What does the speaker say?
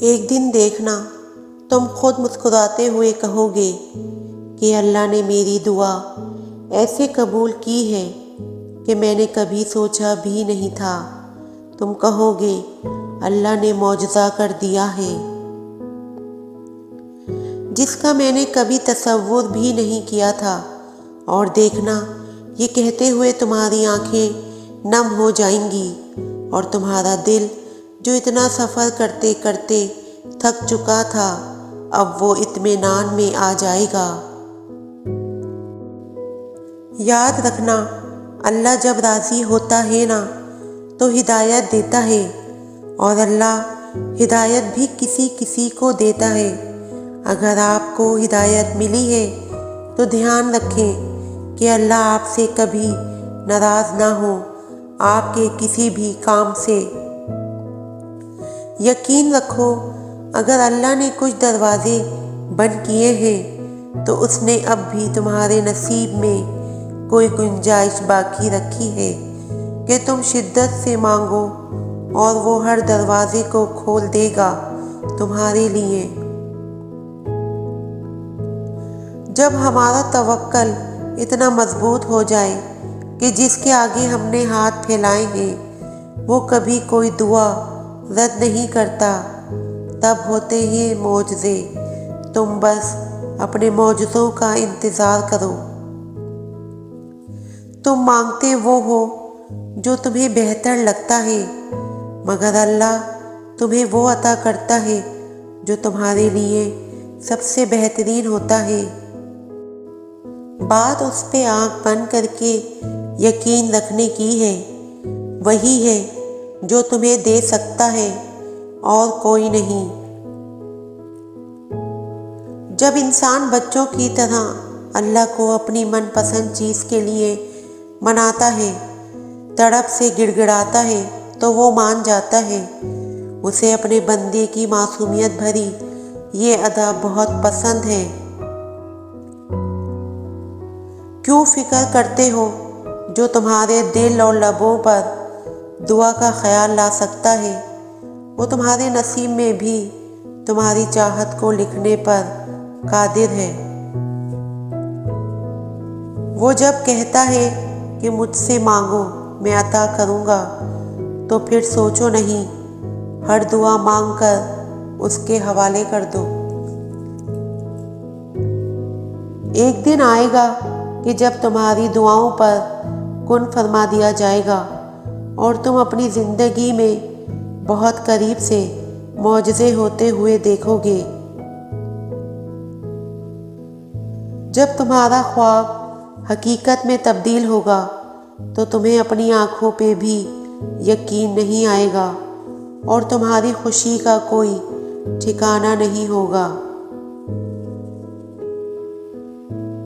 ایک دن دیکھنا تم خود مسکراتے ہوئے کہو گے کہ اللہ نے میری دعا ایسے قبول کی ہے کہ میں نے کبھی سوچا بھی نہیں تھا۔ تم کہو گے اللہ نے معجزہ کر دیا ہے جس کا میں نے کبھی تصور بھی نہیں کیا تھا، اور دیکھنا یہ کہتے ہوئے تمہاری آنکھیں نم ہو جائیں گی اور تمہارا دل جو اتنا سفر کرتے کرتے تھک چکا تھا اب وہ اطمینان میں آ جائے گا۔ یاد رکھنا اللہ جب راضی ہوتا ہے نا تو ہدایت دیتا ہے، اور اللہ ہدایت بھی کسی کسی کو دیتا ہے۔ اگر آپ کو ہدایت ملی ہے تو دھیان رکھیں کہ اللہ آپ سے کبھی ناراض نہ ہو آپ کے کسی بھی کام سے۔ یقین رکھو اگر اللہ نے کچھ دروازے بند کیے ہیں تو اس نے اب بھی تمہارے نصیب میں کوئی گنجائش باقی رکھی ہے کہ تم شدت سے مانگو اور وہ ہر دروازے کو کھول دے گا تمہارے لیے۔ جب ہمارا توکل اتنا مضبوط ہو جائے کہ جس کے آگے ہم نے ہاتھ پھیلائے ہیں وہ کبھی کوئی دعا رد نہیں کرتا، تب ہوتے ہیں معجزے۔ تم بس اپنے معجزوں کا انتظار کرو۔ تم مانگتے وہ ہو جو تمہیں بہتر لگتا ہے، مگر اللہ تمہیں وہ عطا کرتا ہے جو تمہارے لیے سب سے بہترین ہوتا ہے۔ بات اس پہ آنکھ بند کر کے یقین رکھنے کی ہے، وہی ہے جو تمہیں دے سکتا ہے اور کوئی نہیں۔ جب انسان بچوں کی طرح اللہ کو اپنی من پسند چیز کے لیے مناتا ہے، تڑپ سے گڑ گڑاتا ہے تو وہ مان جاتا ہے۔ اسے اپنے بندے کی معصومیت بھری یہ ادا بہت پسند ہے۔ کیوں فکر کرتے ہو جو تمہارے دل اور لبوں پر دعا کا خیال لا سکتا ہے وہ تمہارے نصیب میں بھی تمہاری چاہت کو لکھنے پر قادر ہے۔ وہ جب کہتا ہے کہ مجھ سے مانگو میں عطا کروں گا تو پھر سوچو نہیں، ہر دعا مانگ کر اس کے حوالے کر دو۔ ایک دن آئے گا کہ جب تمہاری دعاؤں پر کن فرما دیا جائے گا اور تم اپنی زندگی میں بہت قریب سے معجزے ہوتے ہوئے دیکھو گے۔ جب تمہارا خواب حقیقت میں تبدیل ہوگا تو تمہیں اپنی آنکھوں پہ بھی یقین نہیں آئے گا اور تمہاری خوشی کا کوئی ٹھکانہ نہیں ہوگا۔